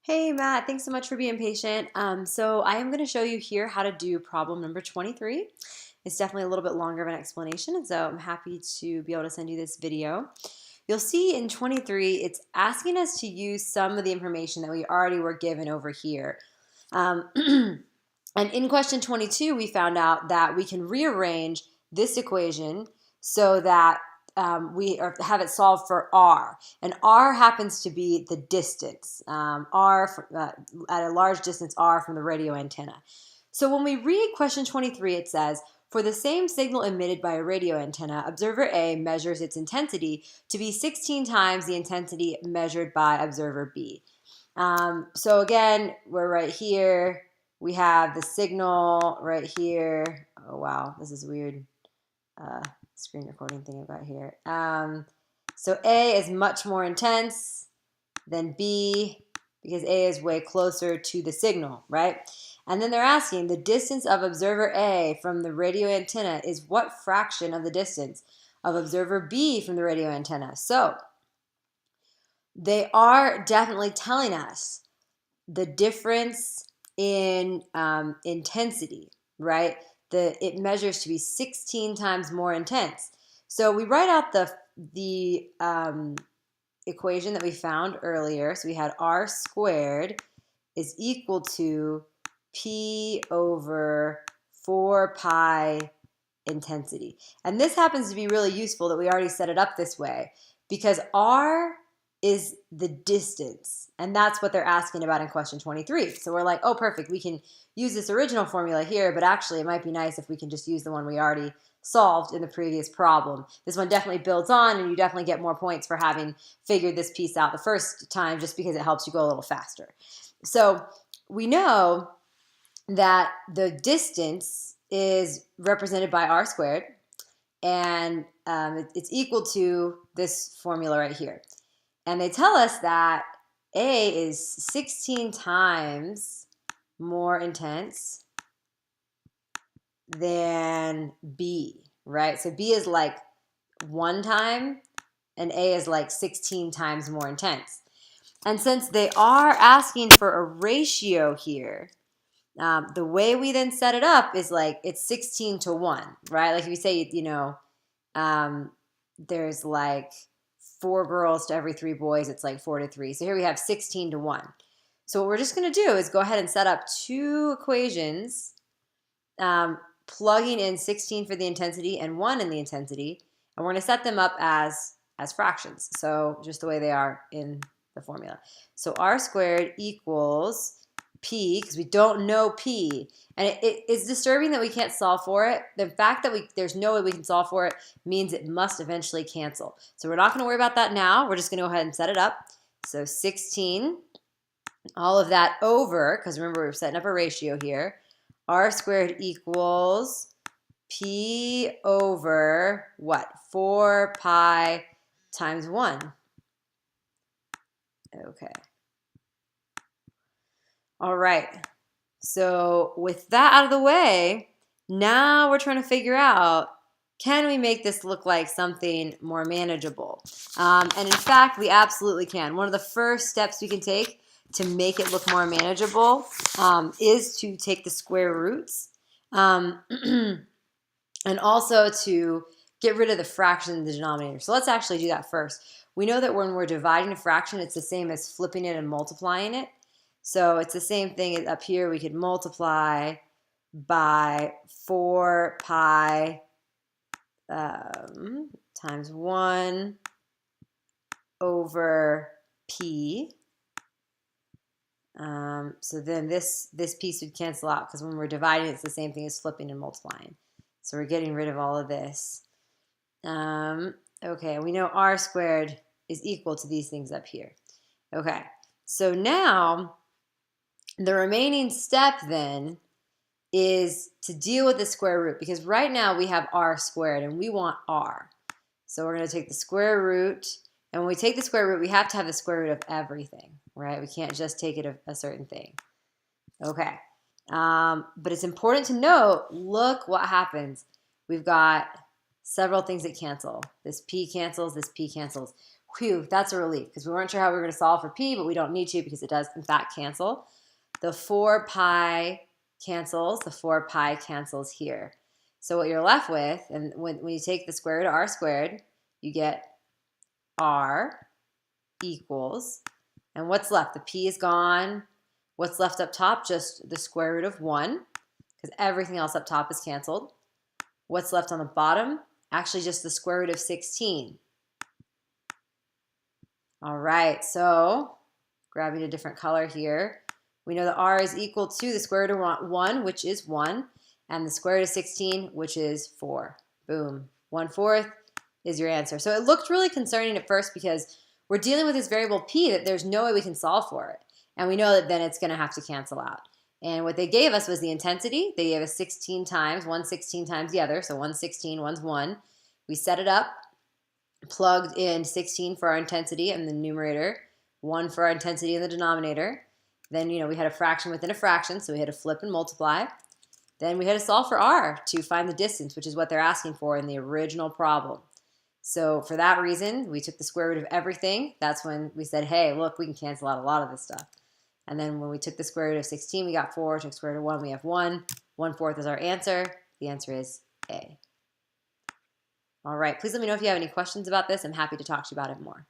Hey Matt, thanks so much for being patient. So I am going to show you here how to do problem number 23. It's definitely a little bit longer of an explanation, and so I'm happy to be able to send you this video. You'll see in 23, it's asking us to use some of the information that we already were given over here. And in question 22, we found out that we can rearrange this equation so that have it solved for r, and r happens to be the distance, at a large distance r from the radio antenna. So when we read question 23, it says, for the same signal emitted by a radio antenna, observer A measures its intensity to be 16 times the intensity measured by observer B. So again, we're right here. We have the signal right here. Oh, wow, this is weird. Screen recording thing I've got here. So A is much more intense than B because A is way closer to the signal, right? And then they're asking the distance of observer A from the radio antenna is what fraction of the distance of observer B from the radio antenna? So they are definitely telling us the difference in intensity, right? It measures to be 16 times more intense. So we write out the equation that we found earlier. So we had r squared is equal to p over 4 pi intensity. And this happens to be really useful that we already set it up this way because r is the distance, and that's what they're asking about in question 23. So we're like, oh, perfect, we can use this original formula here, but actually it might be nice if we can just use the one we already solved in the previous problem. This one definitely builds on, and you definitely get more points for having figured this piece out the first time just because it helps you go a little faster. So we know that the distance is represented by r squared, and it's equal to this formula right here. And they tell us that A is 16 times more intense than B, right? So B is like 1 time, and A is like 16 times more intense. And since they are asking for a ratio here, the way we then set it up is like it's 16 to 1, right? Like if you say, there's like 4 girls to every 3 boys, it's like 4 to 3. So here we have 16 to 1. So what we're just going to do is go ahead and set up 2 equations, plugging in 16 for the intensity and 1 in the intensity, and we're going to set them up as fractions. So just the way they are in the formula. So r squared equals p, because we don't know p, and it's disturbing that we can't solve for it. The fact that there's no way we can solve for it means it must eventually cancel. So we're not going to worry about that now. We're just going to go ahead and set it up. So 16, all of that over, because remember we're setting up a ratio here, r squared equals p over what? 4 pi times 1. Okay. All right, so with that out of the way, now we're trying to figure out, can we make this look like something more manageable? And in fact, we absolutely can. One of the first steps we can take to make it look more manageable is to take the square roots and also to get rid of the fraction in the denominator. So let's actually do that first. We know that when we're dividing a fraction, it's the same as flipping it and multiplying it. So it's the same thing up here. We could multiply by 4 pi times 1 over p. So then this piece would cancel out because when we're dividing, it's the same thing as flipping and multiplying. So we're getting rid of all of this. Okay, we know r squared is equal to these things up here. Okay, so now the remaining step then is to deal with the square root, because right now we have r squared and we want r. So we're going to take the square root, and when we take the square root, we have to have the square root of everything, right? We can't just take it a certain thing. Okay, but it's important to note, look what happens. We've got several things that cancel. This p cancels, this p cancels. Whew, that's a relief because we weren't sure how we were going to solve for p, but we don't need to because it does in fact cancel. The 4 pi cancels, the 4 pi cancels here. So what you're left with, and when you take the square root of r squared, you get r equals, and what's left? The p is gone. What's left up top? Just the square root of 1, because everything else up top is canceled. What's left on the bottom? Actually just the square root of 16. All right, so grabbing a different color here. We know that r is equal to the square root of 1, which is 1, and the square root of 16, which is 4. Boom. 1/4 is your answer. So it looked really concerning at first because we're dealing with this variable p that there's no way we can solve for it. And we know that then it's going to have to cancel out. And what they gave us was the intensity. They gave us 16 times, 1 16 times the other. So 1 16, 1's 1. We set it up, plugged in 16 for our intensity in the numerator, 1 for our intensity in the denominator. Then, we had a fraction within a fraction, so we had to flip and multiply. Then we had to solve for r to find the distance, which is what they're asking for in the original problem. So for that reason, we took the square root of everything. That's when we said, hey, look, we can cancel out a lot of this stuff. And then when we took the square root of 16, we got 4. Took square root of 1, we have 1. 1/4 is our answer. The answer is A. All right, please let me know if you have any questions about this. I'm happy to talk to you about it more.